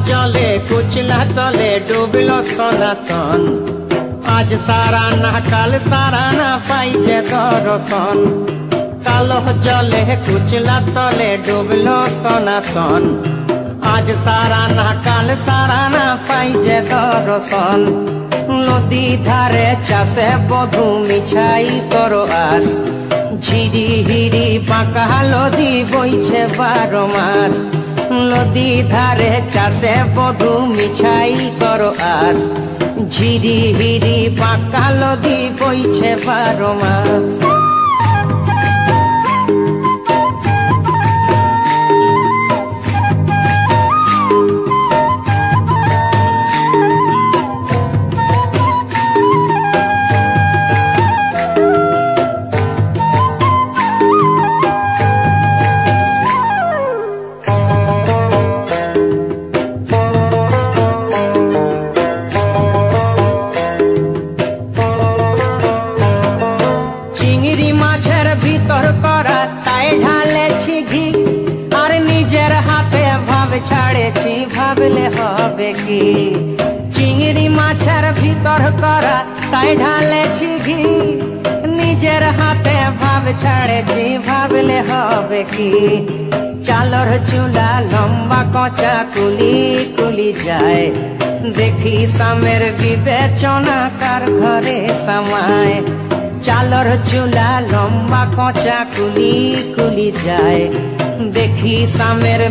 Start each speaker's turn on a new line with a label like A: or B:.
A: জলে কুচলা তলে ডুবলো সনাতন। আজ সারা না কাল সারা না পাইছে দর্শন। কালো জলে কুচলা তলে ডুবলো সনাতন। আজ সারা না কাল সারা না পাইছে দর্শন। নদী ধারে চাষে বধু মিছাই তোর আস। ঝিরি হিরি পাকা নদী বইছে 12 মাস। নদী ধারে চাষে বধু মিছাই তোর আস। ঝিরি হিরি পাকা নদী বইছে 12 মাস। চিংড়ি মাছের ভিতর করা তাই ঢালেছি ঘি। আর নিজের হাতে ভাব ছাড়েছি ভাবলে হবে কি। চিংড়ি মাছের ভিতর করা তাই ঢালেছি ঘি। নিজের হাতে ভাব ছাড়েছি ভাবলে হবে কি। চালর চুলা লম্বা কচা কুলি কুলি যায়। দেখি সামের বিবেচনা কার ঘরে সামায়। চালর চুলা লম্বা কচা কুলি কুলি যায়। দেখি সামের